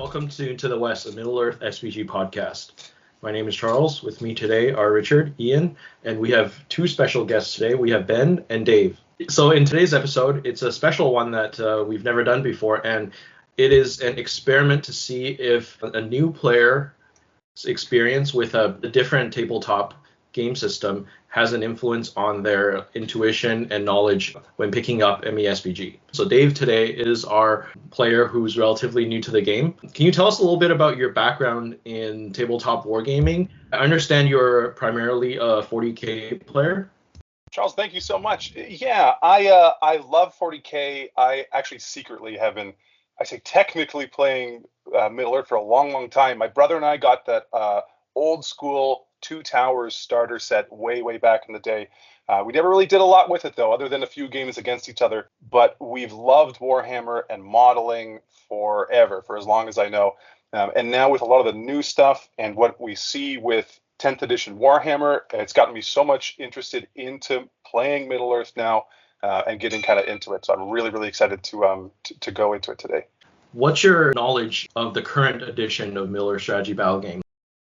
Welcome to Into the West, a Middle-earth SVG podcast. My name is Charles. With me today are Richard, Ian, and we have two special guests today. We have Ben and Dave. So in today's episode, it's a special one that we've never done before, and it is an experiment to see if a new player's experience with a different tabletop game system has an influence on their intuition and knowledge when picking up MESBG. So Dave today is our player who's relatively new to the game. Can you tell us a little bit about your background in tabletop wargaming? I understand you're primarily a 40K player. Charles, thank you so much. Yeah, I love 40K. I actually secretly have been, technically playing Middle-earth for a long, long time. My brother and I got that old school Two Towers starter set way back in the day. We never really did a lot with it, though, other than a few games against each other. But we've loved Warhammer and modeling forever, for as long as I know. And now with a lot of the new stuff and what we see with 10th edition Warhammer, it's gotten me so much interested into playing Middle-earth now and getting kind of into it. So I'm really excited to go into it today. What's your knowledge of the current edition of Middle-earth Strategy Battle Game?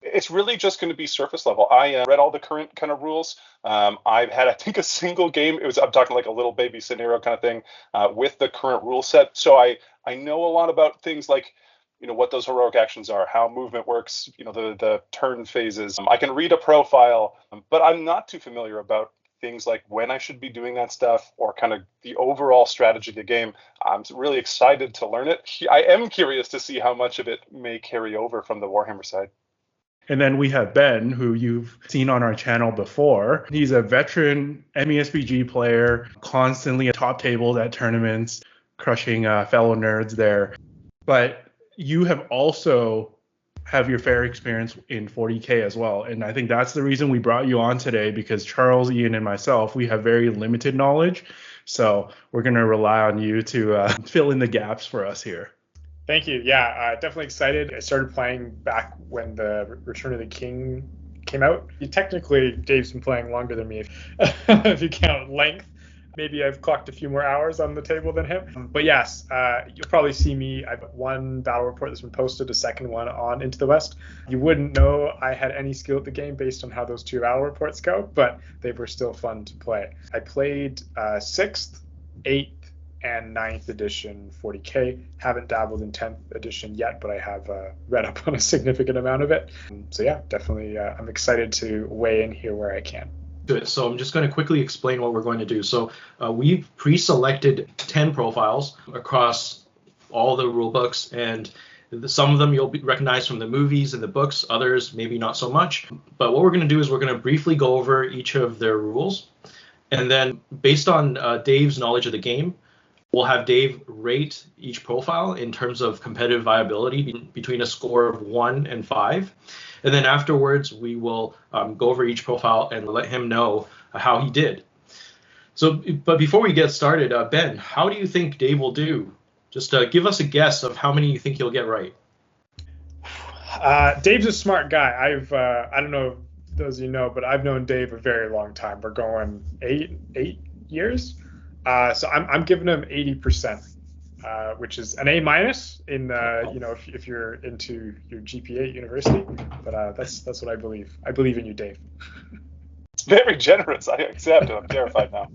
It's really just going to be surface level. I read all the current kind of rules. I've had, I think, a single game. I'm talking like a little baby scenario kind of thing with the current rule set. So I know a lot about things like, what those heroic actions are, how movement works, the turn phases. I can read a profile, but I'm not too familiar about things like when I should be doing that stuff or kind of the overall strategy of the game. I'm really excited to learn it. I am curious to see how much of it may carry over from the Warhammer side. And then we have Ben, who you've seen on our channel before. He's a veteran MESBG player, constantly at top tables at tournaments, crushing fellow nerds there. But you have also have your fair experience in 40K as well. And I think that's the reason we brought you on today, because Charles, Ian, and myself, we have very limited knowledge. So we're going to rely on you to fill in the gaps for us here. Thank you. Yeah, definitely excited. I started playing back when the Return of the King came out. Technically, Dave's been playing longer than me, if you count length. Maybe I've clocked a few more hours on the table than him. But yes, you'll probably see me. I've got one battle report that's been posted, a second one on Into the West. You wouldn't know I had any skill at the game based on how those 2 battle reports go, but they were still fun to play. I played 6th, 8th, and 9th edition 40K. Haven't dabbled in 10th edition yet, but I have read up on a significant amount of it. So yeah, definitely I'm excited to weigh in here where I can. So I'm just going to quickly explain what we're going to do. So we've pre-selected 10 profiles across all the rule books, and some of them you'll recognize from the movies and the books, others maybe not so much. But what we're going to do is we're going to briefly go over each of their rules, and then based on Dave's knowledge of the game, we'll have Dave rate each profile in terms of competitive viability between a score of 1 and 5. And then afterwards, we will go over each profile and let him know how he did. But before we get started, Ben, how do you think Dave will do? Just give us a guess of how many you think he'll get right. Dave's a smart guy. I don't know if those of you know, but I've known Dave a very long time. We're going eight years. So I'm giving him 80%, which is an A- in if you're into your GPA at university. But that's what I believe. I believe in you, Dave. It's very generous. I accept it. I'm terrified now.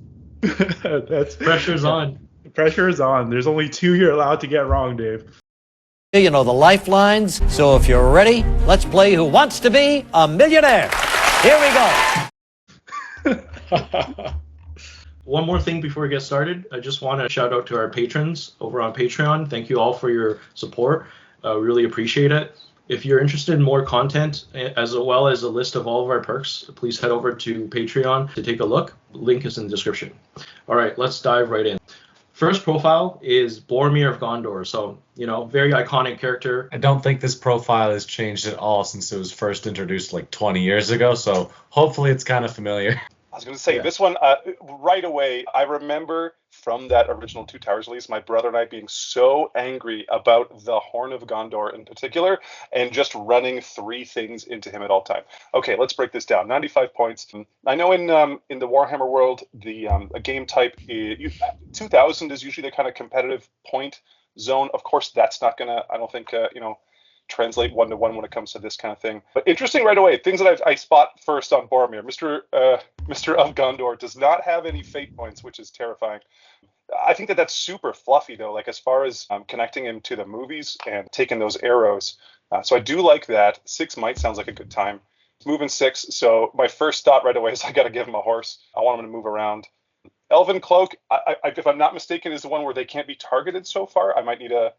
Pressure's on. Pressure is on. There's only 2 you're allowed to get wrong, Dave. You know the lifelines. So if you're ready, let's play Who Wants to Be a Millionaire. Here we go. One more thing before we get started, I just want to shout out to our patrons over on Patreon. Thank you all for your support. Really appreciate it. If you're interested in more content, as well as a list of all of our perks, please head over to Patreon to take a look. Link is in the description. All right, let's dive right in. First profile is Boromir of Gondor. So, very iconic character. I don't think this profile has changed at all since it was first introduced like 20 years ago. So hopefully it's kind of familiar. I was going to say, This one, right away, I remember from that original Two Towers release, my brother and I being so angry about the Horn of Gondor in particular, and just running 3 things into him at all time. Okay, let's break this down. 95 points. I know in the Warhammer world, the a game type, 2000 is usually the kind of competitive point zone. Of course, that's not going to, I don't think, translate 1-to-1 when it comes to this kind of thing. But interesting right away, things that I spot first on Boromir. Mr. of Gondor does not have any fate points, which is terrifying. I think that's super fluffy, though, like as far as connecting him to the movies and taking those arrows. So I do like that. 6 might sounds like a good time. Moving 6, so my first thought right away is I got to give him a horse. I want him to move around. Elven Cloak, if I'm not mistaken, is the one where they can't be targeted so far. I might need a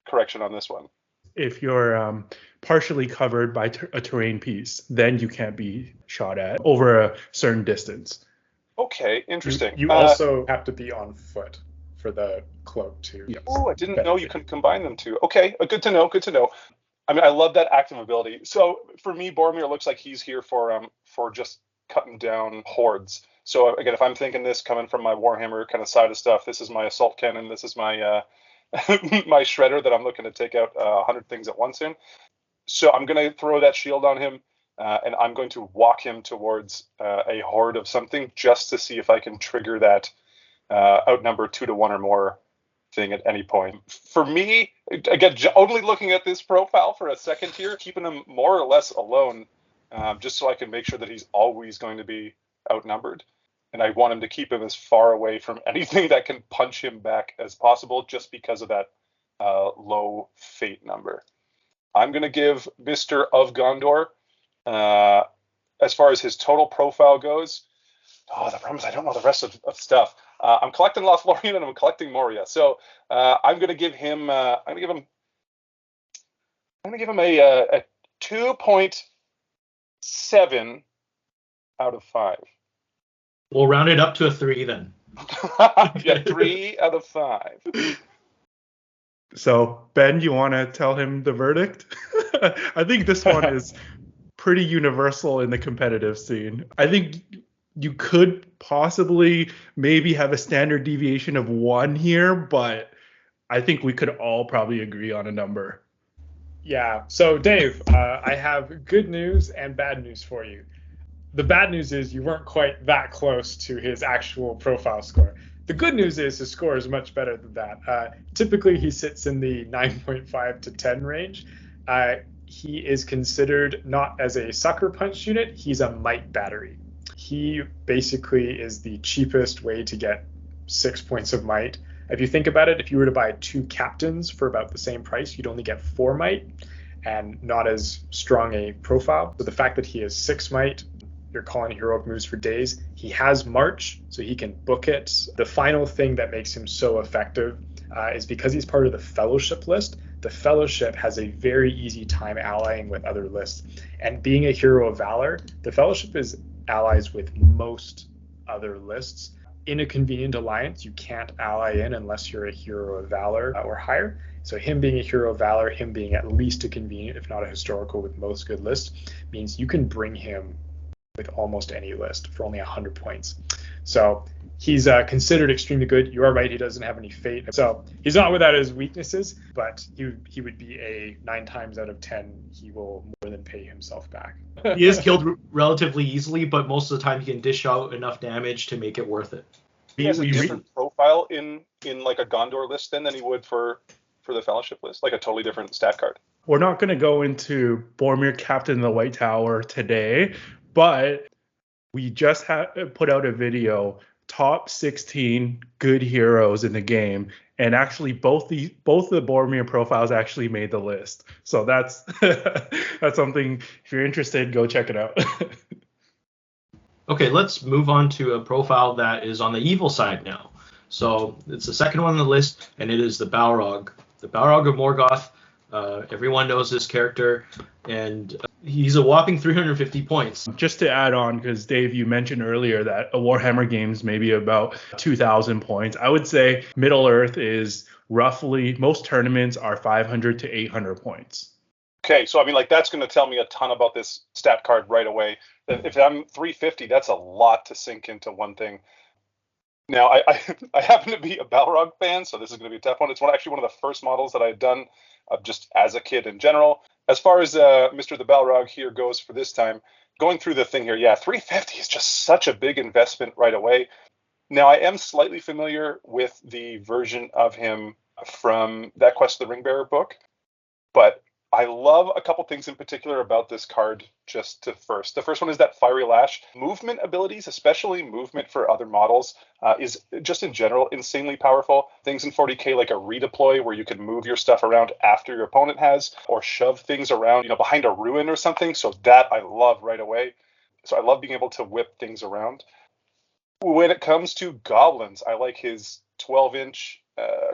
correction on this one. If you're partially covered by a terrain piece, then you can't be shot at over a certain distance. Okay, interesting. You also have to be on foot for the cloak too. Yes. Oh, I didn't know you could combine them too. Okay, good to know. Good to know. I mean, I love that active ability. So for me, Boromir looks like he's here for just cutting down hordes. So again, if I'm thinking this coming from my Warhammer kind of side of stuff, this is my assault cannon. This is my my shredder that I'm looking to take out 100 things at once in. So I'm going to throw that shield on him, and I'm going to walk him towards a horde of something just to see if I can trigger that outnumber 2-to-1 or more thing at any point. For me, again, only looking at this profile for a second here, keeping him more or less alone, just so I can make sure that he's always going to be outnumbered. And I want him to keep him as far away from anything that can punch him back as possible, just because of that low fate number. I'm going to give Mr. of Gondor, as far as his total profile goes. Oh, the problem is I don't know the rest of stuff. I'm collecting Lothlorien and I'm collecting Moria, so I'm going to give him. I'm going to give him a 2.7 out of 5. We'll round it up to a 3 then. Yeah, 3 out of 5. So, Ben, you want to tell him the verdict? I think this one is pretty universal in the competitive scene. I think you could possibly maybe have a standard deviation of 1 here, but I think we could all probably agree on a number. Yeah. So, Dave, I have good news and bad news for you. The bad news is you weren't quite that close to his actual profile score. The good news is his score is much better than that. Typically, he sits in the 9.5 to 10 range. He is considered not as a sucker punch unit, he's a might battery. He basically is the cheapest way to get 6 points of might. If you think about it, if you were to buy 2 captains for about the same price, you'd only get 4 might and not as strong a profile. So the fact that he has 6 might, you're calling heroic moves for days. He has March, so he can book it. The final thing that makes him so effective is because he's part of the Fellowship list. The Fellowship has a very easy time allying with other lists. And being a Hero of Valor, the Fellowship is allies with most other lists. In a convenient alliance, you can't ally in unless you're a Hero of Valor or higher. So him being a Hero of Valor, him being at least a convenient, if not a historical with most good lists, means you can bring him with almost any list for only 100 points. So he's considered extremely good. You are right, he doesn't have any fate. So he's not without his weaknesses, but he would be a 9 times out of 10. He will more than pay himself back. He is killed relatively easily, but most of the time he can dish out enough damage to make it worth it. He has a different profile in like a Gondor list than he would for the Fellowship list, like a totally different stat card. We're not going to go into Boromir Captain of the White Tower today, but we just put out a video, top 16 good heroes in the game, and actually both the Boromir profiles actually made the list. So that's that's something, if you're interested, go check it out. Okay, let's move on to a profile that is on the evil side now. So it's the second one on the list, and it is the Balrog. The Balrog of Morgoth. Everyone knows this character, and he's a whopping 350 points. Just to add on, because Dave, you mentioned earlier that a Warhammer game's maybe about 2,000 points. I would say Middle Earth is roughly, most tournaments are 500 to 800 points. Okay, so I mean, like, that's going to tell me a ton about this stat card right away. If I'm 350, that's a lot to sink into one thing. Now, I happen to be a Balrog fan, so this is going to be a tough one. It's actually one of the first models that I had done just as a kid in general. As far as Mr. the Balrog here goes for this time, going through the thing here, yeah, 350 is just such a big investment right away. Now, I am slightly familiar with the version of him from that Quest of the Ringbearer book, but I love a couple things in particular about this card just to first. The first one is that Fiery Lash. Movement abilities, especially movement for other models, is just in general insanely powerful. Things in 40k like a redeploy where you can move your stuff around after your opponent has, or shove things around, behind a ruin or something. So that I love right away. So I love being able to whip things around. When it comes to goblins, I like his 12-inch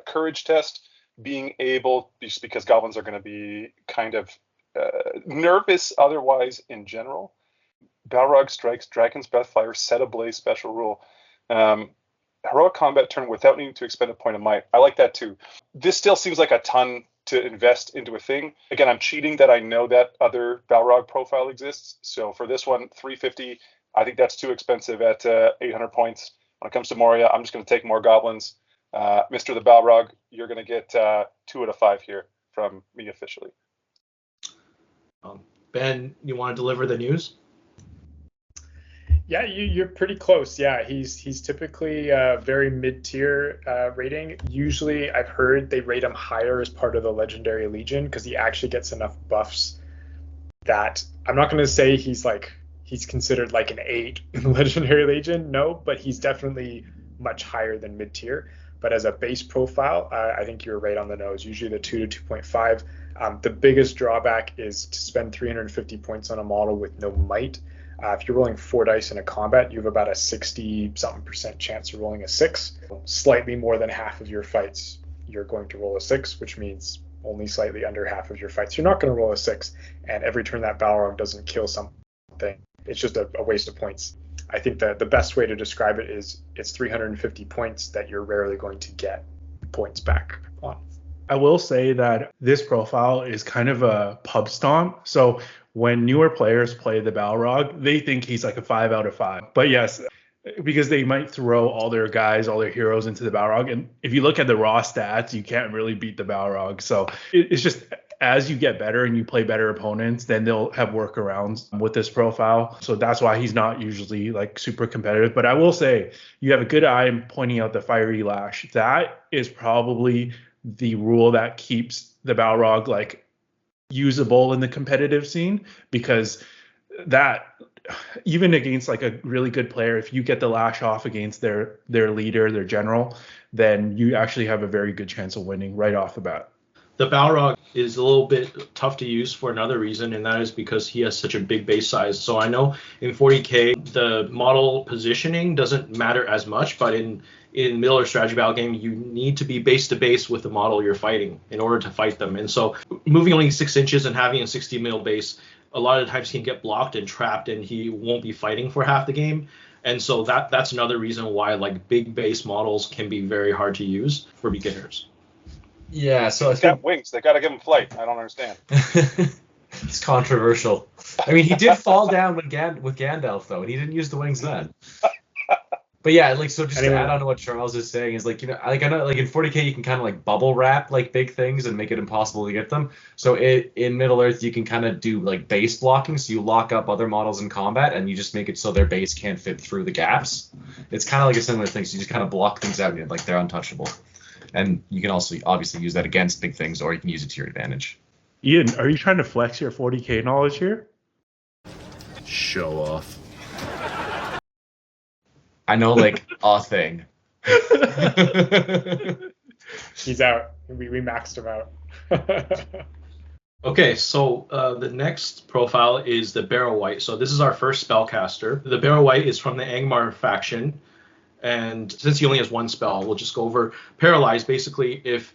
courage test. Being able, just because goblins are going to be kind of nervous otherwise in general. Balrog strikes, Dragon's Breath Fire, Set Ablaze special rule. Heroic combat turn without needing to expend a point of might. I like that too. This still seems like a ton to invest into a thing. Again, I'm cheating that I know that other Balrog profile exists. So for this one, 350, I think that's too expensive at 800 points. When it comes to Moria, I'm just going to take more goblins. Mr. the Balrog, you're going to get 2 out of 5 here from me officially. Ben, you want to deliver the news? Yeah, you're pretty close. Yeah, he's typically very mid-tier rating. Usually, I've heard they rate him higher as part of the Legendary Legion because he actually gets enough buffs that I'm not going to say he's considered like an 8 in the Legendary Legion. No, but he's definitely much higher than mid-tier. But as a base profile, I think you're right on the nose. Usually the 2 to 2.5. The biggest drawback is to spend 350 points on a model with no might. If you're rolling 4 dice in a combat, you have about a 60-something% chance of rolling a 6. Slightly more than half of your fights, you're going to roll a 6, which means only slightly under half of your fights. You're not going to roll a 6, and every turn that Balrog doesn't kill something, it's just a waste of points. I think that the best way to describe it is it's 350 points that you're rarely going to get points back on. I will say that this profile is kind of a pub stomp. So when newer players play the Balrog, they think he's like a 5 out of 5. But yes, because they might throw all their guys, all their heroes into the Balrog. And if you look at the raw stats, you can't really beat the Balrog. So it's just as you get better and you play better opponents, then they'll have workarounds with this profile. So that's why he's not usually like super competitive. But I will say you have a good eye in pointing out the Fiery Lash. That is probably the rule that keeps the Balrog like usable in the competitive scene, because that even against like a really good player, if you get the lash off against their leader, their general, then you actually have a very good chance of winning right off the bat. The Balrog is a little bit tough to use for another reason, and that is because he has such a big base size. So I know in 40k, the model positioning doesn't matter as much, but in middle or strategy battle game, you need to be base to base with the model you're fighting in order to fight them. And so moving only 6 inches and having a 60 mil base, a lot of times he can get blocked and trapped, and he won't be fighting for half the game. And so that's another reason why like big base models can be very hard to use for beginners. Yeah, so He's got wings. They got to give him flight. I don't understand. It's controversial. I mean, he did fall down with Gandalf, though, and he didn't use the wings then. But yeah, like, so just to add on to what Charles is saying is like, I know like in 40k you can kind of like bubble wrap like big things and make it impossible to get them. So in Middle Earth you can kind of do like base blocking, so you lock up other models in combat and you just make it so their base can't fit through the gaps. It's kind of like a similar thing. So you just kind of block things out and like they're untouchable. And you can also obviously use that against big things, or you can use it to your advantage. Ian, are you trying to flex your 40k knowledge here? Show off. I know like a thing. He's out. We maxed him out. Okay, so the next profile is the Barrow White. So this is our first spellcaster. The Barrow White is from the Angmar faction. And since he only has one spell, we'll just go over Paralyze. Basically, if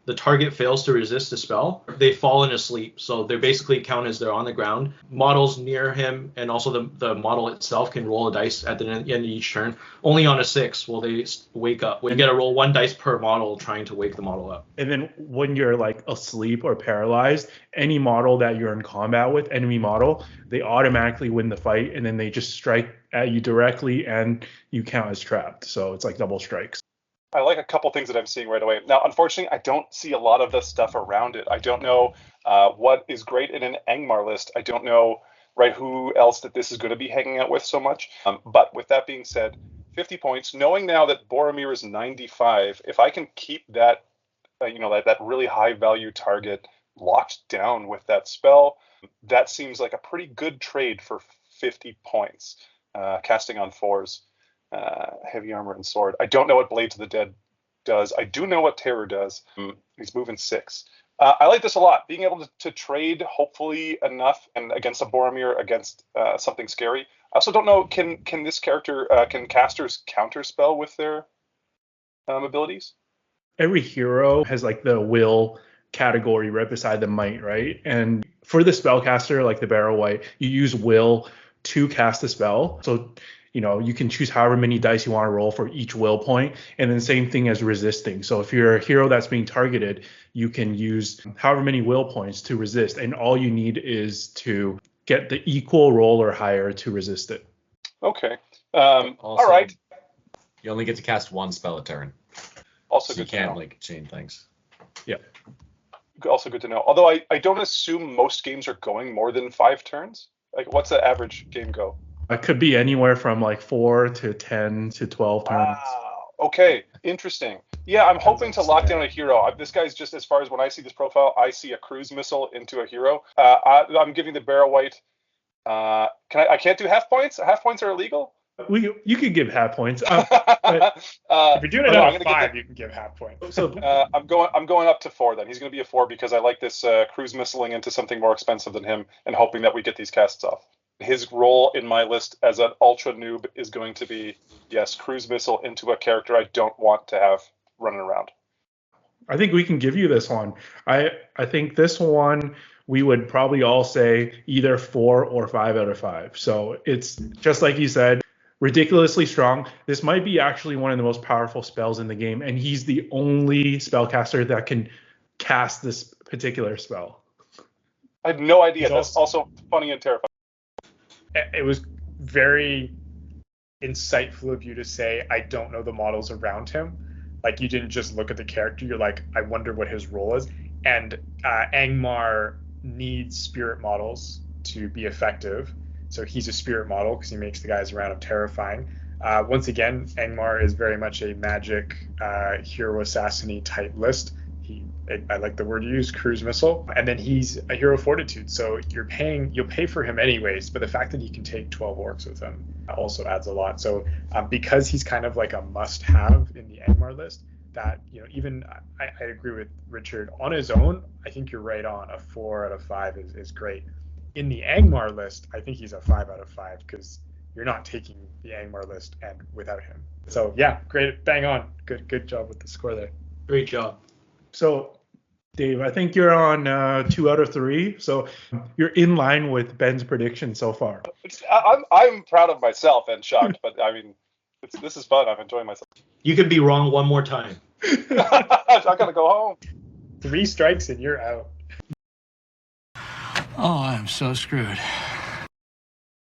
the target fails to resist a spell, they fall in asleep. So they basically count as they're on the ground. Models near him and also the model itself can roll a dice at the end of each turn. Only on a 6 will they wake up. We get to roll 1 dice per model trying to wake the model up. And then when you're like asleep or paralyzed, any model that you're in combat with, enemy model, they automatically win the fight, and then they just strike at you directly and you count as trapped. So it's like double strikes. I like a couple things that I'm seeing right away. Now, unfortunately, I don't see a lot of the stuff around it. I don't know what is great in an Angmar list. I don't know, right, who else that this is going to be hanging out with so much. But with that being said, 50 points, knowing now that Boromir is 95, if I can keep that, that really high value target locked down with that spell. That seems like a pretty good trade for 50 points. Casting on 4s, heavy armor and sword. I don't know what Blades of the Dead does. I do know what Terror does. He's moving 6. I like this a lot. Being able to trade, hopefully enough, and against a Boromir, against something scary. I also don't know, can this character, can casters counterspell with their abilities? Every hero has like the will category right beside the might, right? And for the spellcaster, like the Barrow White, you use will to cast a spell. So, you can choose however many dice you want to roll for each will point, and then same thing as resisting. So if you're a hero that's being targeted, you can use however many will points to resist, and all you need is to get the equal roll or higher to resist it. Okay. Also, all right. You only get to cast one spell a turn. Also So good you can't to know. like chain things. Yeah. Also good to know. Although I don't assume most games are going more than 5 turns. Like, what's the average game go? It could be anywhere from like 4 to 10 to 12 turns. Wow. Okay. Interesting. Yeah, I'm hoping to lock down a hero. This guy's just, as far as when I see this profile, I see a cruise missile into a hero. I'm giving the Barrow White. I can't do half points. Half points are illegal. You could give half points. If you're doing it out of 5, the, you can give half points. So I'm going up to 4 then. He's going to be a 4 because I like this cruise missiling into something more expensive than him and hoping that we get these casts off. His role in my list as an ultra noob is going to be, yes, cruise missile into a character I don't want to have running around. I think we can give you this one. I think this one we would probably all say either 4 or 5 out of 5. So it's just like you said, ridiculously strong. This might be actually one of the most powerful spells in the game, and he's the only spellcaster that can cast this particular spell. I had no idea. That's also funny and terrifying. It was very insightful of you to say, I don't know the models around him. Like, you didn't just look at the character. You're like, I wonder what his role is. And Angmar needs spirit models to be effective. So he's a spirit model because he makes the guys around him terrifying. Once again, Angmar is very much a magic hero assassin-y type list. I like the word you use, cruise missile. And then he's a hero of fortitude. So you'll pay for him anyways, but the fact that he can take 12 orcs with him also adds a lot. So because he's kind of like a must-have in the Angmar list, that, even I agree with Richard. On his own, I think you're right on. A 4 out of 5 is great. In the Angmar list, I think he's a 5 out of 5 because you're not taking the Angmar list and without him. So yeah, great, bang on. Good job with the score there. Great job. So, Dave, I think you're on 2 out of 3. So you're in line with Ben's prediction so far. I'm proud of myself and shocked, but I mean, this is fun. I'm enjoying myself. You could be wrong one more time. I'm gonna go home. 3 strikes and you're out. Oh, I'm so screwed.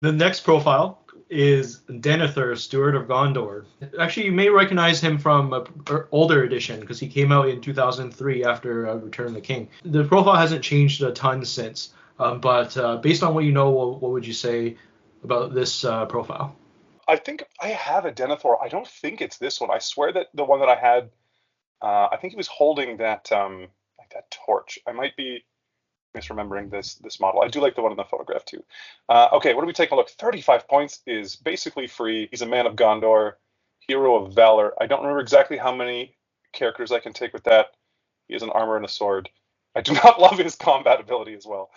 The next profile is Denethor, Steward of Gondor. Actually, you may recognize him from an older edition because he came out in 2003 after Return of the King. The profile hasn't changed a ton since, but based on what you know, what would you say about this profile? I think I have a Denethor. I don't think it's this one. I swear that the one that I had, I think he was holding that that torch. I might be misremembering this model. I do like the one in the photograph too. Okay, what do we take a look? 35 points is basically free. He's a man of Gondor, hero of valor. I don't remember exactly how many characters I can take with that. He has an armor and a sword. I do not love his combat ability as well.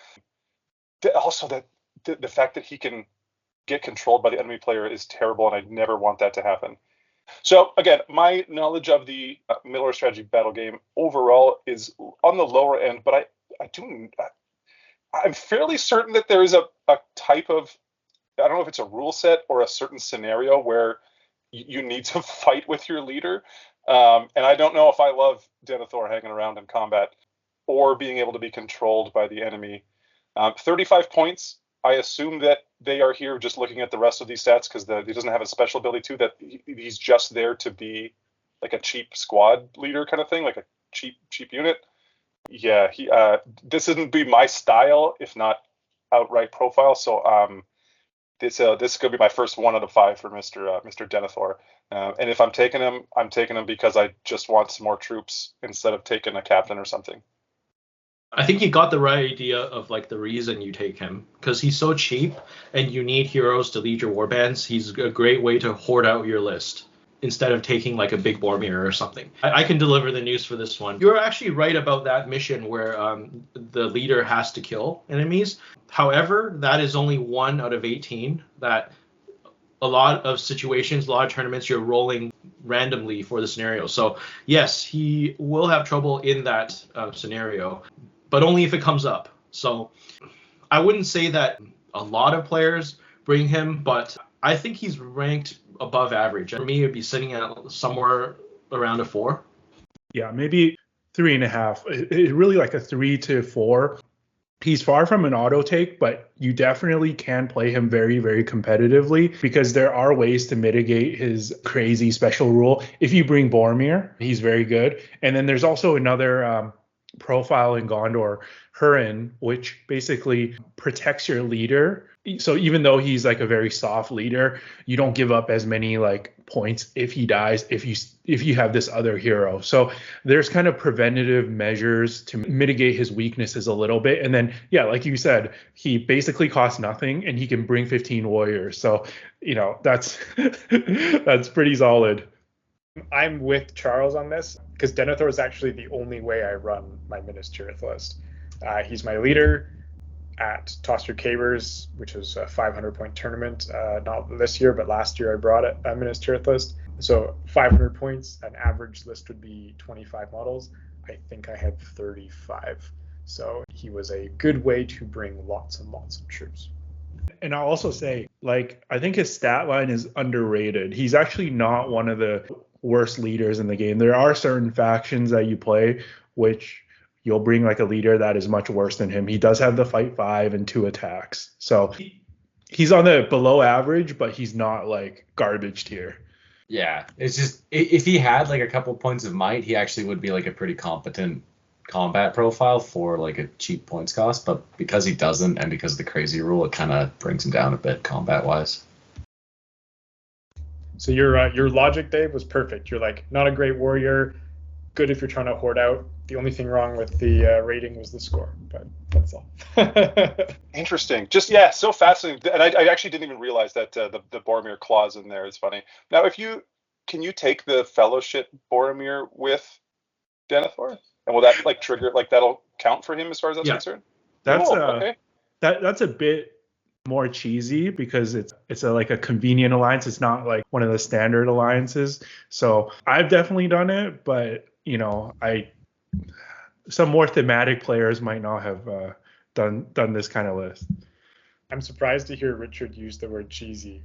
Also, the fact that he can get controlled by the enemy player is terrible, and I never want that to happen. So again, my knowledge of the Middle-earth strategy battle game overall is on the lower end, but I'm fairly certain that there is a type of, I don't know if it's a rule set or a certain scenario where you need to fight with your leader. And I don't know if I love Denethor hanging around in combat or being able to be controlled by the enemy. 35 points. I assume that they are here just looking at the rest of these stats because he doesn't have a special ability too, that he's just there to be like a cheap squad leader kind of thing, like a cheap unit. Yeah, this isn't be my style, if not outright profile. So this is gonna be my first 1 out of 5 for Mr. Denethor. And if I'm taking him because I just want some more troops instead of taking a captain or something. I think you got the right idea of like the reason you take him, because he's so cheap and you need heroes to lead your warbands. He's a great way to hoard out your list instead of taking like a big Boromir or something. I can deliver the news for this one. You're actually right about that mission where the leader has to kill enemies. However, that is only 1 out of 18. That a lot of situations, a lot of tournaments, you're rolling randomly for the scenario. So yes, he will have trouble in that scenario, but only if it comes up. So I wouldn't say that a lot of players bring him, but I think he's ranked above average. For me, it'd be sitting at somewhere around a 4. Yeah, maybe 3.5. It really like a 3 to 4. He's far from an auto take, but you definitely can play him very, very competitively because there are ways to mitigate his crazy special rule. If you bring Boromir, he's very good. And then there's also another profile in Gondor, Hurin, which basically protects your leader. So even though he's like a very soft leader, you don't give up as many like points if he dies if you have this other hero. So there's kind of preventative measures to mitigate his weaknesses a little bit. And then yeah, like you said, he basically costs nothing and he can bring 15 warriors. So that's that's pretty solid. I'm with Charles on this because Denethor is actually the only way I run my Minas Tirith list. He's my leader at Toss Your Cabers, which was a 500-point tournament. Not this year, but last year I brought it a Minas Tirith list. So 500 points, an average list would be 25 models. I think I had 35. So he was a good way to bring lots and lots of troops. And I'll also say, like, I think his stat line is underrated. He's actually not one of the worst leaders in the game. There are certain factions that you play which you'll bring like a leader that is much worse than him. He does have the fight 5 and 2 attacks. So he's on the below average, but he's not like garbage tier. Yeah, it's just if he had like a couple points of might, he actually would be like a pretty competent combat profile for like a cheap points cost. But because he doesn't, and because of the crazy rule, it kind of brings him down a bit combat wise. So your logic, Dave, was perfect. You're like, not a great warrior, good if you're trying to hoard out. The only thing wrong with the rating was the score, but that's all. Interesting. Just so fascinating. And I actually didn't even realize that the Boromir clause in there is funny. Now, can you take the Fellowship Boromir with Denethor, and will that like trigger that'll count for him as far as that's concerned? That's okay. That's a bit more cheesy because it's like a convenient alliance. It's not like one of the standard alliances. So I've definitely done it, but some more thematic players might not have done this kind of list. I'm surprised to hear Richard use the word cheesy.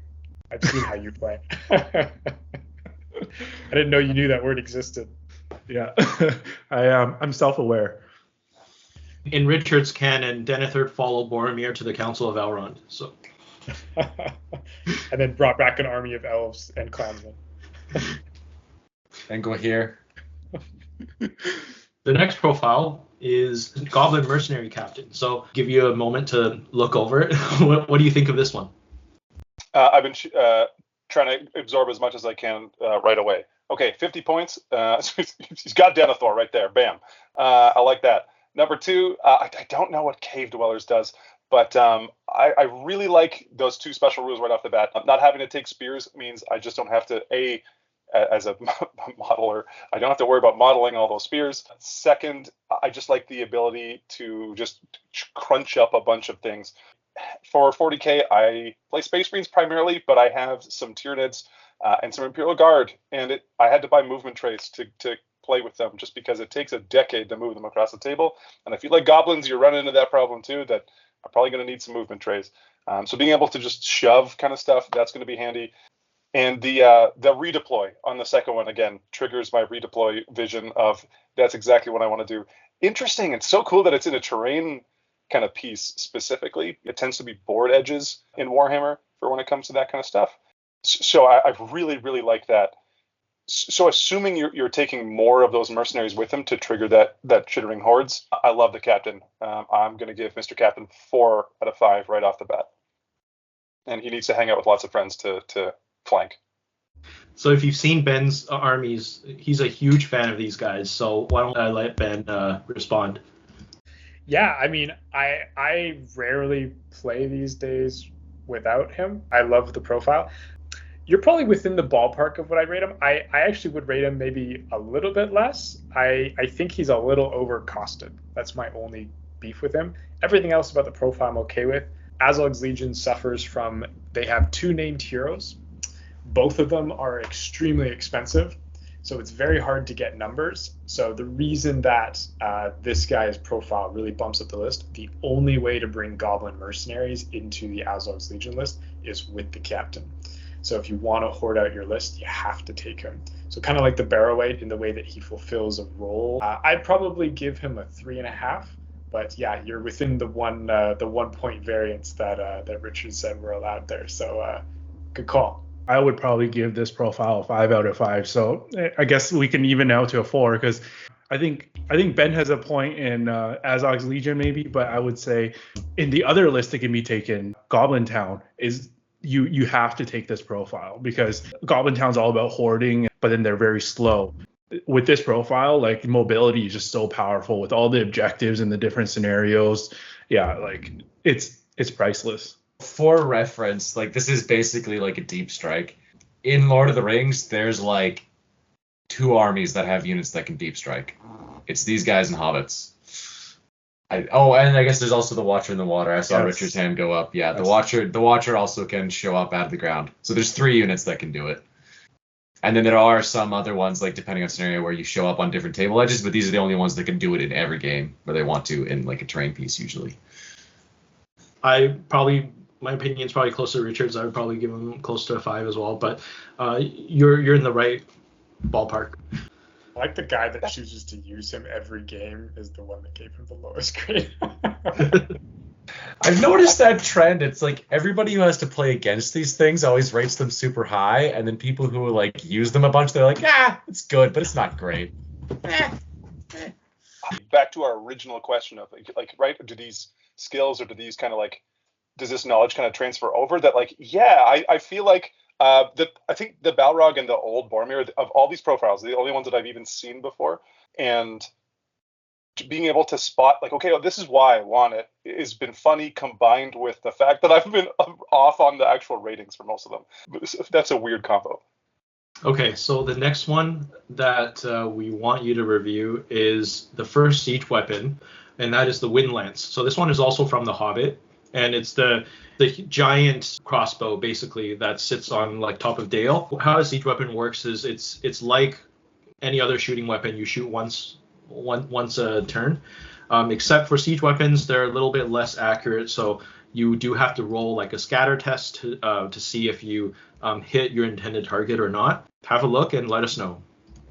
I've seen how you play. I didn't know you knew that word existed. Yeah, I'm self-aware. In Richard's canon, Denethor followed Boromir to the Council of Elrond. So, and then brought back an army of elves and clansmen. And go here. The next profile is Goblin Mercenary Captain. So give you a moment to look over it. What do you think of this one? I've been trying to absorb as much as I can right away. Okay, 50 points. He's got Denethor right there. Bam. I like that. Number 2, I don't know what Cave Dwellers does, but I really like those 2 special rules right off the bat. Not having to take spears means I just don't have to, as a modeler, I don't have to worry about modeling all those spears. Second, I just like the ability to just crunch up a bunch of things. For 40k, I play Space Marines primarily, but I have some Tyranids and some Imperial Guard, and I had to buy movement trays to play with them just because it takes a decade to move them across the table. And if you like goblins, you run into that problem too, that are probably going to need some movement trays. So being able to just shove kind of stuff, that's going to be handy. And the redeploy on the second one, again, triggers my redeploy vision of that's exactly what I want to do. Interesting. It's so cool that it's in a terrain kind of piece specifically. It tends to be board edges in Warhammer for when it comes to that kind of stuff. So I really, really like that. So assuming you're taking more of those mercenaries with him to trigger that chittering hordes, I love the captain. I'm going to give Mr. Captain 4 out of 5 right off the bat. And he needs to hang out with lots of friends to flank. So if you've seen Ben's armies, he's a huge fan of these guys. So why don't I let Ben respond? Yeah, I mean, I rarely play these days without him. I love the profile. You're probably within the ballpark of what I rate him. I actually would rate him maybe a little bit less. I think he's a little overcosted. That's my only beef with him. Everything else about the profile I'm okay with. Azog's Legion suffers from, they have two named heroes. Both of them are extremely expensive, so it's very hard to get numbers. So the reason that this guy's profile really bumps up the list, the only way to bring Goblin Mercenaries into the Azog's Legion list is with the captain. So if you want to hoard out your list, you have to take him. So kind of like the Barrowweight in the way that he fulfills a role. I'd probably give him a 3.5. But yeah, you're within the 1 point variance that Richard said we're allowed there. So good call. I would probably give this profile a 5 out of 5. So I guess we can even out to a 4 because I think Ben has a point in Azog's Legion maybe, but I would say in the other list that can be taken, Goblin Town is you have to take this profile because Goblin Town's all about hoarding, but then they're very slow. With this profile, like mobility is just so powerful with all the objectives and the different scenarios. Yeah, like it's priceless. For reference, like this is basically like a deep strike. In Lord of the Rings, there's like 2 armies that have units that can deep strike. It's these guys and hobbits. And I guess there's also the Watcher in the water. I saw Richard's hand go up. Yeah, the Watcher also can show up out of the ground. So there's 3 units that can do it. And then there are some other ones, like depending on scenario, where you show up on different table edges, but these are the only ones that can do it in every game where they want to in like a terrain piece usually. My opinion is probably close to Richard's. I would probably give him close to a 5 as well, but you're in the right ballpark. I like the guy that chooses to use him every game is the one that gave him the lowest grade. I've noticed that trend. It's like everybody who has to play against these things always rates them super high, and then people who like use them a bunch, they're like, it's good, but it's not great. Back to our original question of like, right? Do these skills or do these kind of like, does this knowledge kind of transfer over? That like, I feel like I think the Balrog and the old Boromir of all these profiles, the only ones that I've even seen before, and being able to spot like, okay, this is why I want it has been funny combined with the fact that I've been off on the actual ratings for most of them. That's a weird combo. Okay, so the next one that we want you to review is the first siege weapon, and that is the Wind Lance. So this one is also from The Hobbit, and it's the giant crossbow basically that sits on like top of Dale. How a siege weapon works is it's like any other shooting weapon. You shoot once a turn, except for siege weapons, they're a little bit less accurate. So you do have to roll like a scatter test to see if you hit your intended target or not. Have a look and let us know.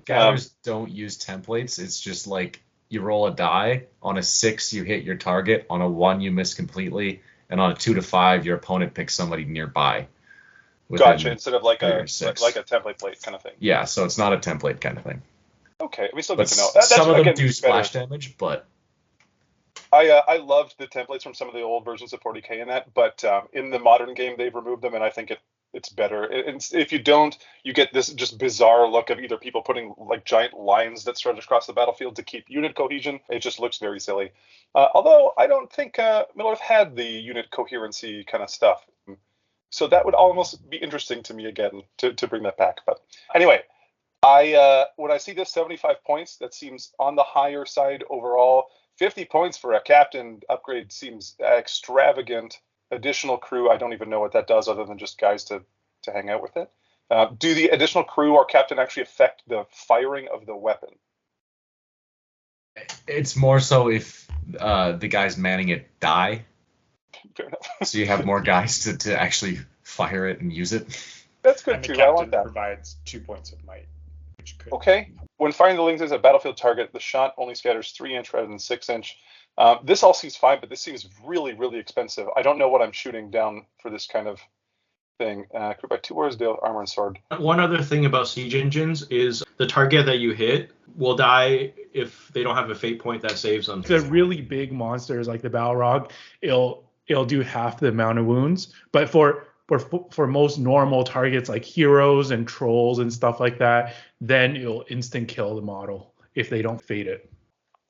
Scatters don't use templates. It's just like you roll a die. On a 6, you hit your target. On a 1, you miss completely. And on a 2 to 5, your opponent picks somebody nearby. Gotcha. Instead of like a template plate kind of thing. Yeah, so it's not a template kind of thing. Okay, we still good to know. Some of them do splash damage, but I loved the templates from some of the old versions of 40k in that, but in the modern game they've removed them, and I think it's better. And if you don't, you get this just bizarre look of either people putting like giant lines that stretch across the battlefield to keep unit cohesion. It just looks very silly. Although I don't think Middle Earth had the unit coherency kind of stuff, so that would almost be interesting to me again to bring that back. But anyway. When I see this 75 points, that seems on the higher side overall. 50 points for a captain upgrade seems extravagant. Additional crew, I don't even know what that does other than just guys to hang out with it. Do the additional crew or captain actually affect the firing of the weapon? It's more so if the guys manning it die. Fair enough. So you have more guys to actually fire it and use it. That's good and too. The captain I want that. Provides 2 points of might. Okay. When firing the lings as a battlefield target, the shot only scatters 3-inch rather than 6-inch. This all seems fine, but this seems really, really expensive. I don't know what I'm shooting down for this kind of thing. Crew by 2 warriors, deal armor and sword. One other thing about siege engines is the target that you hit will die if they don't have a fate point that saves them. The really big monsters like the Balrog, it'll do half the amount of wounds, but for most normal targets like heroes and trolls and stuff like that, then it'll instant kill the model if they don't fade it.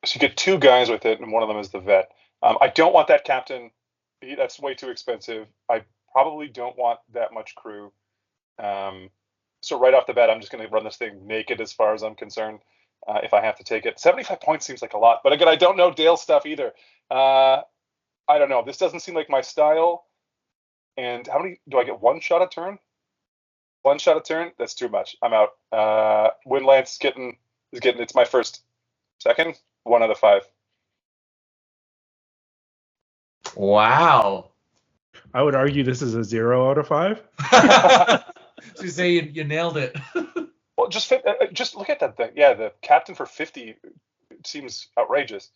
So you get 2 guys with it, and one of them is the vet. I don't want that captain. That's way too expensive. I probably don't want that much crew. So right off the bat, I'm just going to run this thing naked as far as I'm concerned. If I have to take it, 75 points seems like a lot. But again, I don't know Dale's stuff either. I don't know. This doesn't seem like my style. And how many do I get? 1 shot a turn? 1 shot a turn? That's too much. I'm out. Windlance is getting. It's my first, second, 1 out of 5. Wow. I would argue this is a 0 out of 5. So you say you nailed it. Well, just look at that thing. Yeah, the captain for 50 seems outrageous.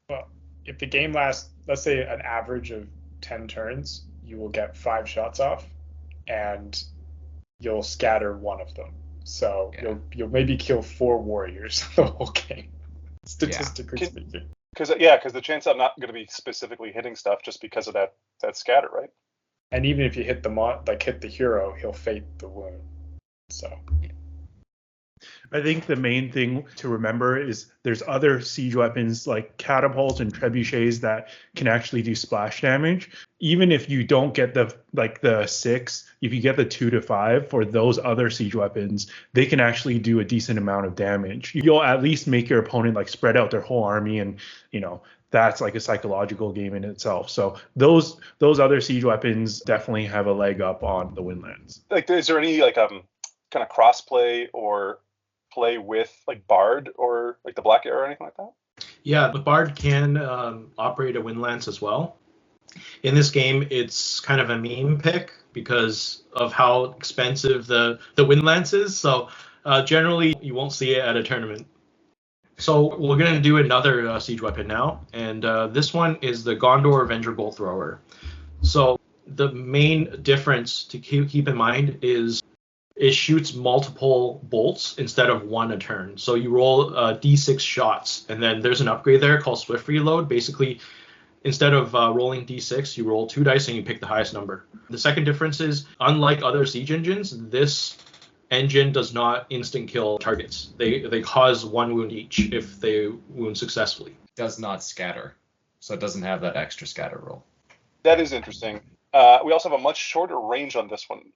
Well, if the game lasts, let's say, an average of 10 turns, you will get 5 shots off, and you'll scatter 1 of them. So you'll maybe kill 4 warriors the whole game, statistically speaking. Because the chance I'm not going to be specifically hitting stuff just because of that scatter, right? And even if you hit hit the hero, he'll fate the wound. So I think the main thing to remember is there's other siege weapons like catapults and trebuchets that can actually do splash damage. Even if you don't get the 6, if you get the 2 to 5 for those other siege weapons, they can actually do a decent amount of damage. You'll at least make your opponent like spread out their whole army, and that's like a psychological game in itself. So those other siege weapons definitely have a leg up on the Windlands. Like, is there any kind of crossplay or play with like Bard or like the Black Arrow or anything like that? Yeah, the Bard can operate a Windlance as well. In this game, it's kind of a meme pick because of how expensive the Windlance is. So generally, you won't see it at a tournament. So we're going to do another siege weapon now, and this one is the Gondor Avenger Bolt Thrower. So the main difference to keep in mind is it shoots multiple bolts instead of 1 a turn. So you roll d6 shots, and then there's an upgrade there called Swift Reload. Basically, instead of rolling d6, you roll 2 dice and you pick the highest number. The second difference is, unlike other siege engines, this engine does not instant kill targets. They cause 1 wound each if they wound successfully. Does not scatter, so it doesn't have that extra scatter roll. That is interesting. We also have a much shorter range on this one,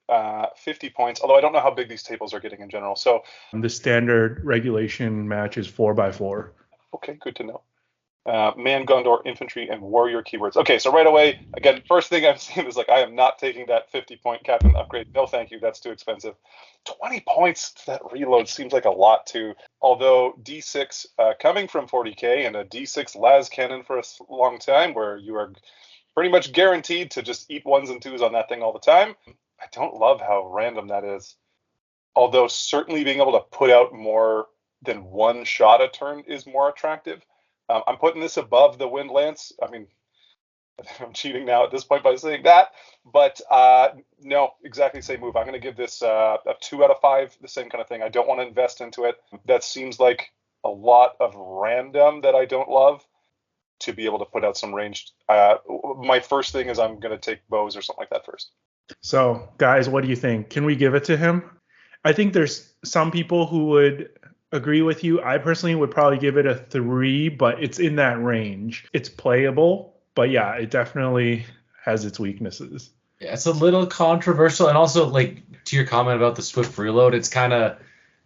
50 points, although I don't know how big these tables are getting in general. So the standard regulation match is 4x4. Okay, good to know. Man, Gondor, infantry, and warrior keywords. Okay, so right away, again, first thing I'm seeing is I am not taking that 50-point captain upgrade. No, thank you. That's too expensive. 20 points to that reload seems like a lot too. Although D6 coming from 40k and a D6 las cannon for a long time, where you are pretty much guaranteed to just eat 1s and 2s on that thing all the time. I don't love how random that is. Although certainly being able to put out more than 1 shot a turn is more attractive. I'm putting this above the Windlance. I mean, I'm cheating now at this point by saying that, but no, exactly the same move. I'm going to give this a 2 out of 5, the same kind of thing. I don't want to invest into it. That seems like a lot of random that I don't love to be able to put out some ranged. My first thing is I'm going to take bows or something like that first. So, guys, what do you think? Can we give it to him? I think there's some people who would agree with you. I personally would probably give it a 3, but it's in that range. It's playable, but yeah, it definitely has its weaknesses. Yeah, it's a little controversial, and also to your comment about the Swift Reload, it's kind of,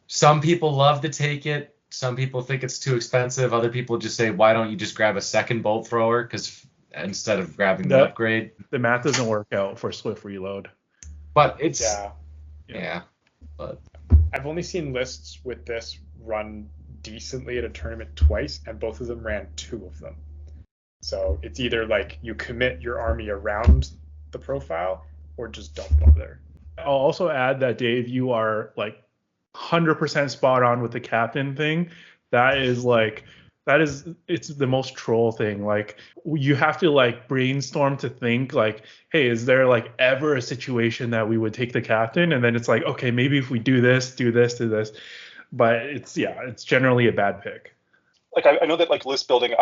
some people love to take it. Some people think it's too expensive. Other people just say, why don't you just grab a second bolt thrower? Because instead of grabbing the upgrade, the math doesn't work out for Swift Reload. But it's yeah. But I've only seen lists with this run decently at a tournament twice, and both of them ran 2 of them. So it's either you commit your army around the profile, or just don't bother. I'll also add that, Dave, you are 100% spot on with the captain thing. It's the most troll thing. You have to brainstorm to think hey, is there ever a situation that we would take the captain? And then it's okay, maybe if we do this, but it's generally a bad pick. I know that list building,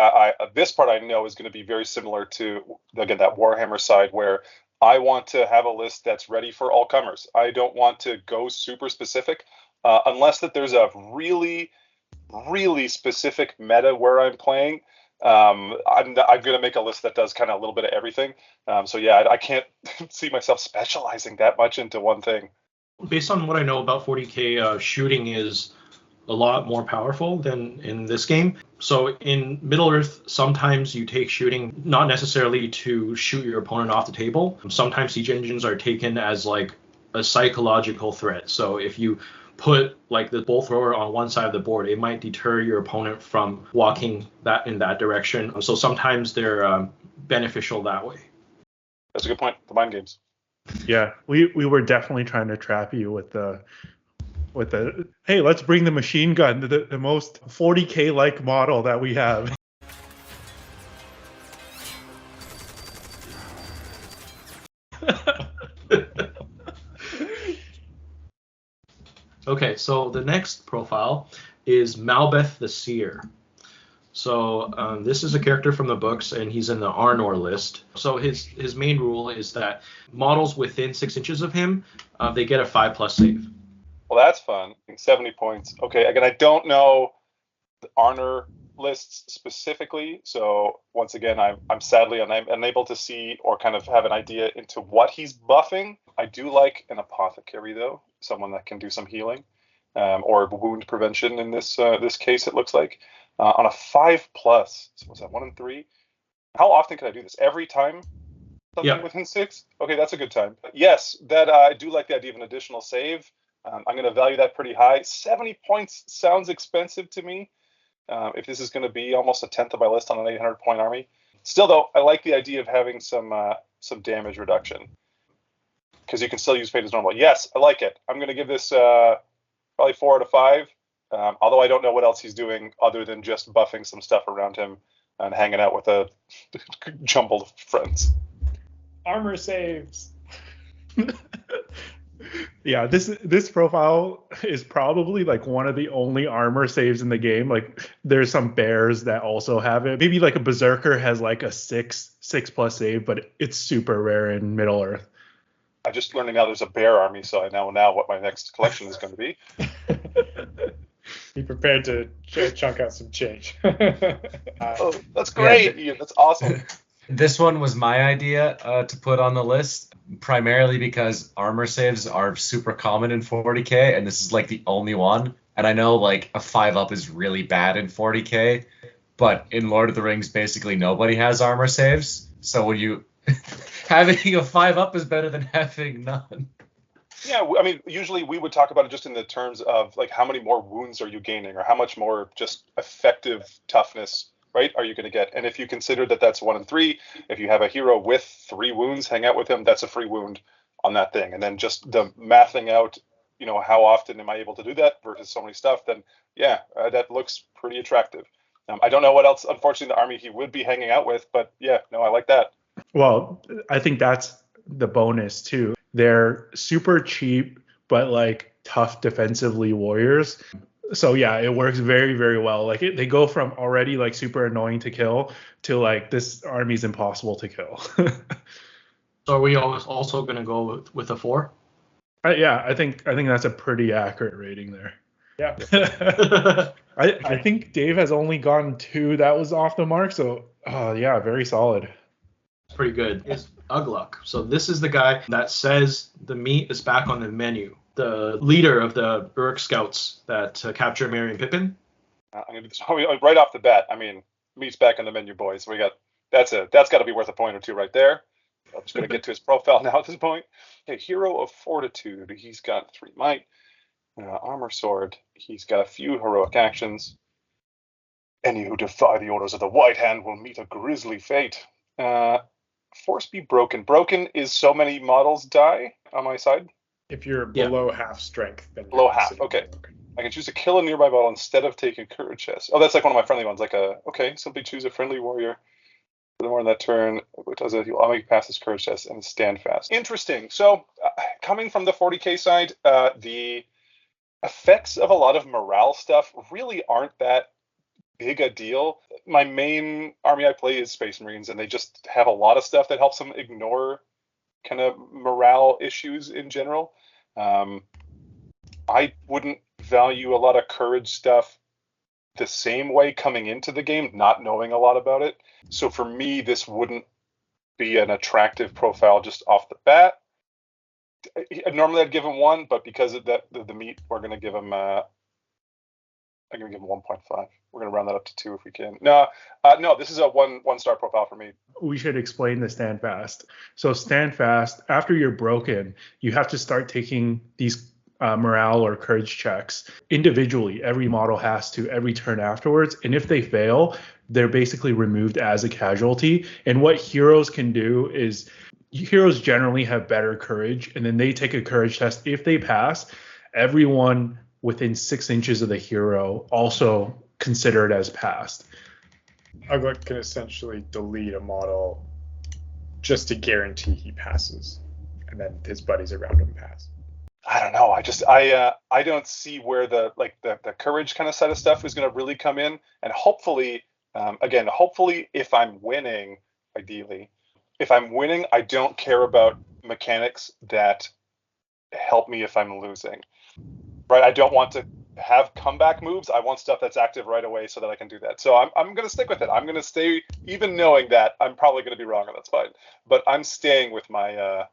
this part I know is going to be very similar to, again, that Warhammer side, where I want to have a list that's ready for all comers. I don't want to go super specific unless that there's a really really specific meta where I'm playing, I'm going to make a list that does kind of a little bit of everything. So yeah, I can't see myself specializing that much into one thing. Based on what I know about 40k, shooting is a lot more powerful than in this game. So in Middle Earth, sometimes you take shooting not necessarily to shoot your opponent off the table. Sometimes siege engines are taken as like a psychological threat. So if you put like the bolt thrower on one side of the board, it might deter your opponent from walking that in that direction. So sometimes they're beneficial that way. That's a good point. The mind games. Yeah, we were definitely trying to trap you with the hey, let's bring the machine gun, the most 40k like model that we have. Okay, so the next profile is Malbeth the Seer. So this is a character from the books, and he's in the Arnor list. So his main rule is that models within 6 inches of him, they get a 5+ save. Well, that's fun. 70 points. Okay, again, I don't know the Arnor lists specifically, so once again, I'm sadly unable to see or kind of have an idea into what he's buffing. I do like an apothecary though, someone that can do some healing or wound prevention in this case. It looks like on a 5+. So what's that? 1 in 3. How often can I do this? Every time something within 6? Okay, that's a good time. Yes, that I do like the idea of an additional save. I'm going to value that pretty high. 70 points sounds expensive to me. If this is going to be almost a tenth of my list on an 800-point army. Still, though, I like the idea of having some damage reduction. Because you can still use Fate as normal. Yes, I like it. I'm going to give this probably 4 out of 5. Although I don't know what else he's doing other than just buffing some stuff around him and hanging out with a jumble of friends. Armor saves. Yeah, this profile is probably like one of the only armor saves in the game. Like there's some bears that also have it. Maybe like a berserker has like a 6+ save, but it's super rare in Middle Earth. I'm just learning now there's a bear army, so I know now what my next collection is going to be. Be prepared to chunk out some change. Oh, that's great. Yeah, that's awesome. This one was my idea to put on the list, primarily because armor saves are super common in 40k, and this is like the only one. And I know like a 5+ is really bad in 40k, but in Lord of the Rings, basically nobody has armor saves. So when you having a 5+ is better than having none. Yeah, I mean, usually we would talk about it just in the terms of like how many more wounds are you gaining, or how much more just effective toughness, right, are you going to get? And if you consider that that's 1 in 3, if you have a hero with 3 wounds, hang out with him, that's a free wound on that thing. And then just the mathing out, how often am I able to do that versus so many stuff, then yeah, that looks pretty attractive. I don't know what else, unfortunately, the army he would be hanging out with, but yeah, no, I like that. Well, I think that's the bonus too. They're super cheap, but like tough defensively warriors. So yeah, it works very, very well. Like they go from already like super annoying to kill to like this army's impossible to kill. So are we also going to go with a 4? Yeah, I think that's a pretty accurate rating there. Yeah. I think Dave has only gotten 2 that was off the mark. So yeah, very solid. Pretty good. Is Ugluk. So this is the guy that says the meat is back on the menu. The leader of the Uruk scouts that capture Merry and Pippin. I'm gonna do this right off the bat. I mean, meat's back on the menu, boys. That's got to be worth a point or 2 right there. I'm just gonna get to his profile now at this point. Okay, hero of fortitude. He's got 3 might. Armor sword. He's got a few heroic actions. Any who defy the orders of the White Hand will meet a grisly fate. Force be broken. Broken is so many models die on my side. If you're below half strength, then below half. Okay. I can choose to kill a nearby model instead of taking courage chest. Oh, that's like one of my friendly ones. Simply choose a friendly warrior. Furthermore, on that turn, what does it? I'll make it pass this courage test and stand fast. Interesting. So, coming from the 40k side, the effects of a lot of morale stuff really aren't that big a deal. My main army I play is Space Marines, and they just have a lot of stuff that helps them ignore kind of morale issues in general. I wouldn't value a lot of courage stuff the same way coming into the game, not knowing a lot about it. So for me, this wouldn't be an attractive profile just off the bat. Normally I'd give him 1, but because of the meat, we're going to give him I'm going to give him 1.5. We're going to round that up to 2 if we can. No, this is a one-star profile for me. We should explain the stand fast. So stand fast, after you're broken, you have to start taking these morale or courage checks individually. Every model has to every turn afterwards. And if they fail, they're basically removed as a casualty. And what heroes can do is heroes generally have better courage, and then they take a courage test. If they pass, everyone within 6 inches of the hero also considered as passed. Uglet can essentially delete a model just to guarantee he passes, and then his buddies around him pass. I don't know. I don't see where the courage kind of side of stuff is going to really come in. And hopefully, if I'm winning, ideally, if I'm winning, I don't care about mechanics that help me if I'm losing. Right? I don't want to have comeback moves. I want stuff that's active right away so that I can do that. So I'm going to stick with it. I'm going to stay, even knowing that I'm probably going to be wrong, and that's fine. But I'm staying with my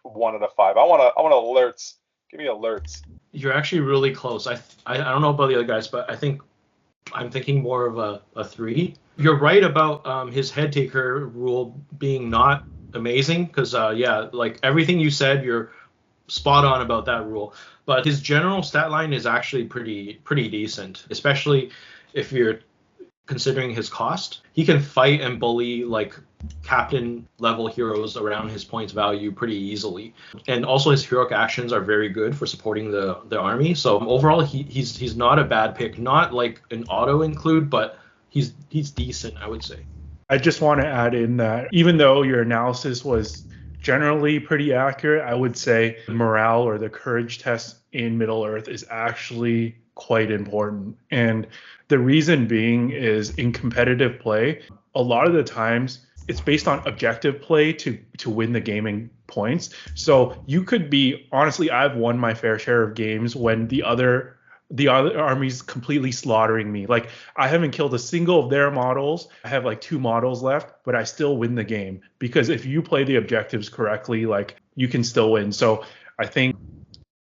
1 out of 5. I want alerts. Give me alerts. You're actually really close. I don't know about the other guys, but I think I'm thinking more of a 3. You're right about his head taker rule being not amazing, because like everything you said, you're spot on about that rule. But his general stat line is actually pretty decent, especially if you're considering his cost. He can fight and bully like captain level heroes around his points value pretty easily. And also his heroic actions are very good for supporting the army. So overall he's not a bad pick. Not like an auto include, but he's decent, I would say. I just want to add in that even though your analysis was generally pretty accurate, I would say the morale or the courage test in Middle Earth is actually quite important. And the reason being is in competitive play, a lot of the times it's based on objective play to win the gaming points. So you could be, honestly, I've won my fair share of games when the other army's completely slaughtering me. Like, I haven't killed a single of their models. I have like 2 models left, but I still win the game because if you play the objectives correctly, like, you can still win. So I think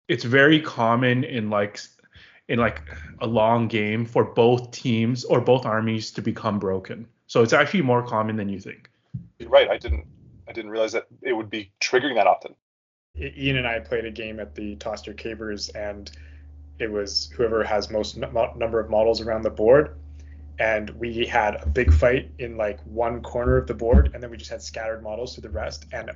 it's very common in like a long game for both teams or both armies to become broken. So it's actually more common than you think. You're right. I didn't realize that it would be triggering that often. Ian and I played a game at the Toster Cabers, and it was whoever has most number of models around the board. And we had a big fight in like one corner of the board, and then we just had scattered models to the rest. And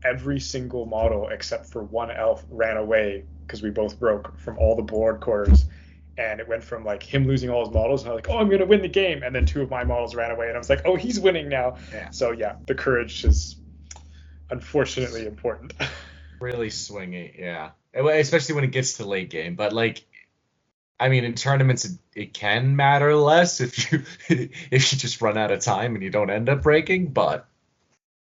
every single model except for one elf ran away because we both broke from all the board corners. And it went from like him losing all his models, and I was like, oh, I'm going to win the game. And then 2 of my models ran away, and I was like, oh, he's winning now. Yeah. So yeah, the courage is unfortunately important. Really swingy, yeah. Especially when it gets to late game. But like, I mean, in tournaments, it can matter less if you just run out of time and you don't end up breaking. But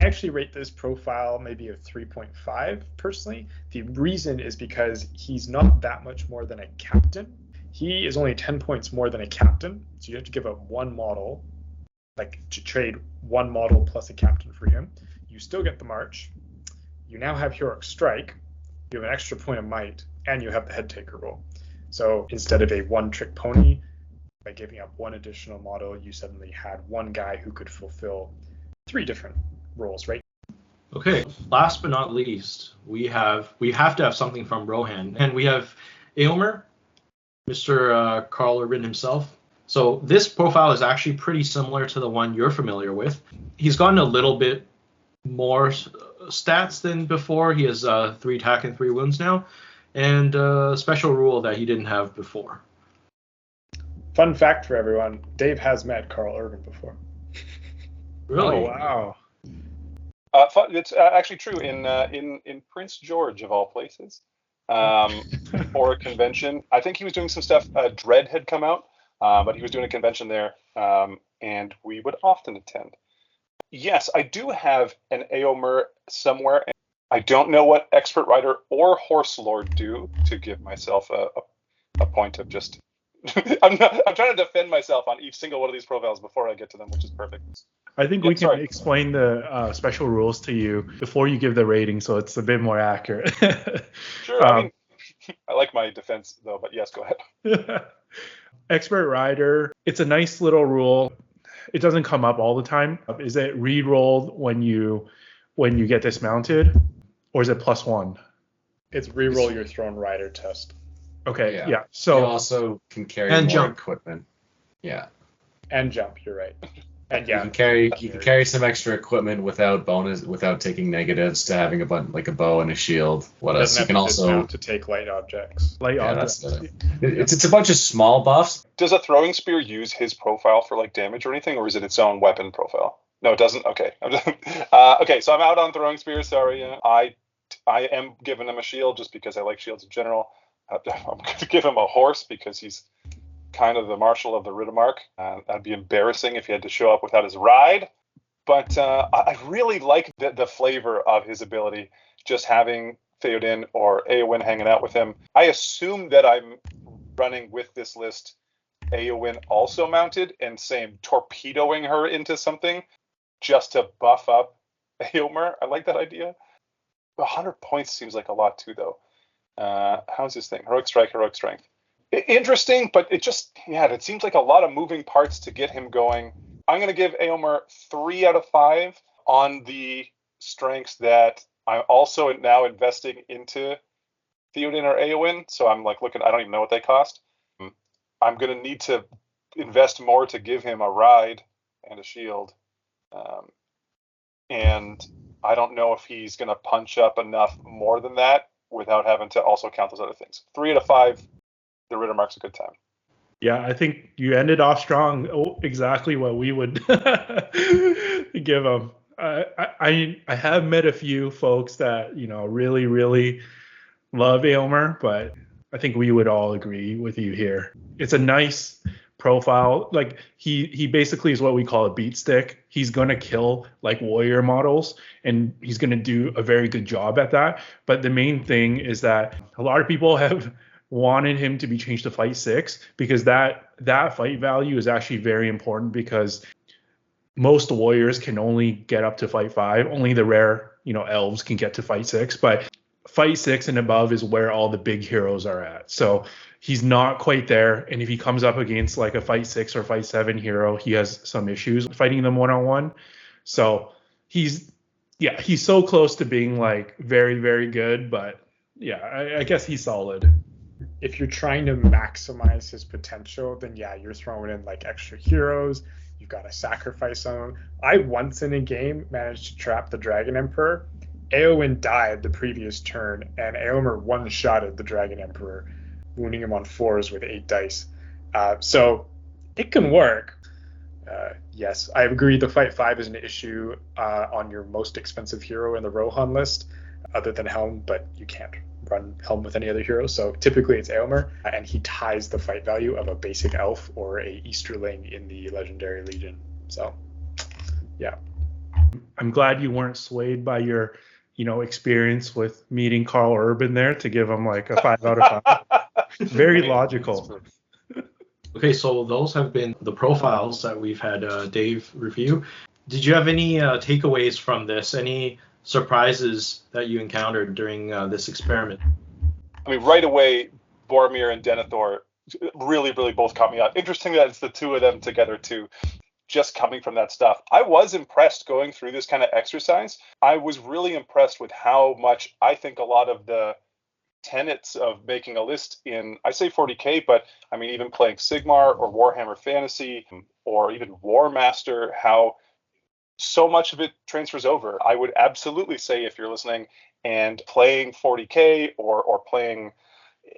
I actually rate this profile maybe a 3.5 personally. The reason is because he's not that much more than a captain. He is only 10 points more than a captain, so you have to give up 1 model, like to trade 1 model plus a captain for him. You still get the march. You now have heroic strike. You have an extra point of might, and you have the head taker role. So instead of a 1-trick pony, by giving up 1 additional model, you suddenly had 1 guy who could fulfill 3 different roles, right? Okay, last but not least, we have to have something from Rohan, and we have Aylmer, Mr. Carl Urban himself. So this profile is actually pretty similar to the one you're familiar with. He's gotten a little bit more stats than before. He has 3 attack and 3 wounds now, and a special rule that he didn't have before. Fun fact for everyone, Dave has met Carl Urban before. Really? Oh, wow. It's actually true in Prince George, of all places. Or a convention. I think he was doing some stuff. Dread had come out, but he was doing a convention there, and we would often attend. Yes, I do have an Aomer somewhere. I don't know what Expert Rider or Horse Lord do to give myself a point of just I'm trying to defend myself on each single one of these profiles before I get to them, which is perfect. I think we can explain the special rules to you before you give the rating, so it's a bit more accurate. Sure. I mean, I like my defense though, but yes, go ahead. Expert Rider, it's a nice little rule. It doesn't come up all the time. Is it re-rolled when you get dismounted, or is it +1? It's re-roll your Throne Rider test. Okay, Yeah. yeah. So you also can carry And more jump. equipment. Yeah. And jump, you're right. And yeah, You can carry some extra equipment without taking negatives to having a bow and a shield. What else? doesn't You can have to also dismount to take light objects. light yeah, objects. that's it's a bunch of small buffs. Does a throwing spear use his profile for like damage or anything, or is it its own weapon profile? No, it doesn't. Okay. Okay, so I'm out on throwing spears. Sorry. I am giving him a shield just because I like shields in general. I'm going to give him a horse because he's kind of the marshal of the Riddermark. That'd be embarrassing if he had to show up without his ride. But I really like the flavor of his ability, just having Theoden or Eowyn hanging out with him. I assume that I'm running with this list Eowyn also mounted and same torpedoing her into something just to buff up Eomer. I like that idea. 100 points seems like a lot too, though. How's this thing? Heroic strike, heroic strength. Interesting, but it seems like a lot of moving parts to get him going. I'm going to give Eomer 3 out of 5 on the strengths that I'm also now investing into Theoden or Eowyn. So I'm like looking, I don't even know what they cost. I'm going to need to invest more to give him a ride and a shield. And I don't know if he's going to punch up enough more than that without having to also count those other things. 3 out of 5, the Riddermark's a good time. Yeah, I think you ended off strong. Exactly what we would give him. I have met a few folks that really, really love Eomer, but I think we would all agree with you here. It's a nice profile. Like he basically is what we call a beat stick. He's gonna kill like warrior models, and he's gonna do a very good job at that. But the main thing is that a lot of people have wanted him to be changed to fight 6 because that fight value is actually very important, because most warriors can only get up to fight 5. Only the rare elves can get to fight 6, but fight 6 and above is where all the big heroes are at. So he's not quite there, and if he comes up against like a fight 6 or fight 7 hero, he has some issues fighting them one-on-one. So he's so close to being like very, very good, but yeah, I guess he's solid. If you're trying to maximize his potential, then yeah, you're throwing in like extra heroes. You've got to sacrifice them. I once in a game managed to trap the Dragon Emperor. Eowyn died the previous turn, and Eomer one-shotted the Dragon Emperor, wounding him on 4s with 8 dice. So it can work. Yes, I agree the fight 5 is an issue on your most expensive hero in the Rohan list, other than Helm, but you can't run Helm with any other hero. So typically it's Eomer, and he ties the fight value of a basic elf or a Easterling in the Legendary Legion. So, yeah. I'm glad you weren't swayed by your experience with meeting Carl Urban there to give him like a 5 out of 5. Very logical. Okay, so those have been the profiles that we've had Dave review. Did you have any takeaways from this? Any surprises that you encountered during this experiment? I mean, right away, Boromir and Denethor really, really both caught me out. Interesting that it's the two of them together too. Just coming from that stuff, I was impressed going through this kind of exercise. I was really impressed with how much I think a lot of the tenets of making a list in, I say 40K, but I mean, even playing Sigmar or Warhammer Fantasy or even War Master, how so much of it transfers over. I would absolutely say if you're listening and playing 40K or playing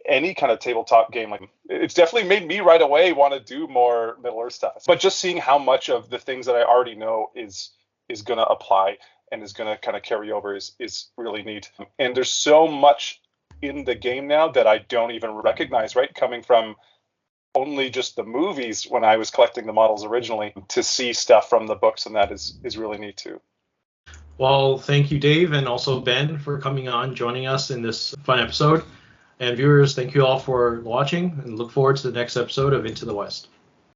any kind of tabletop game, like it's definitely made me right away want to do more Middle Earth stuff. But just seeing how much of the things that I already know is going to apply and is going to kind of carry over is really neat. And there's so much in the game now that I don't even recognize, right? Coming from only just the movies when I was collecting the models originally, to see stuff from the books, and that is really neat too. Well, thank you, Dave, and also Ben, for coming on, joining us in this fun episode. And viewers, thank you all for watching, and look forward to the next episode of Into the West.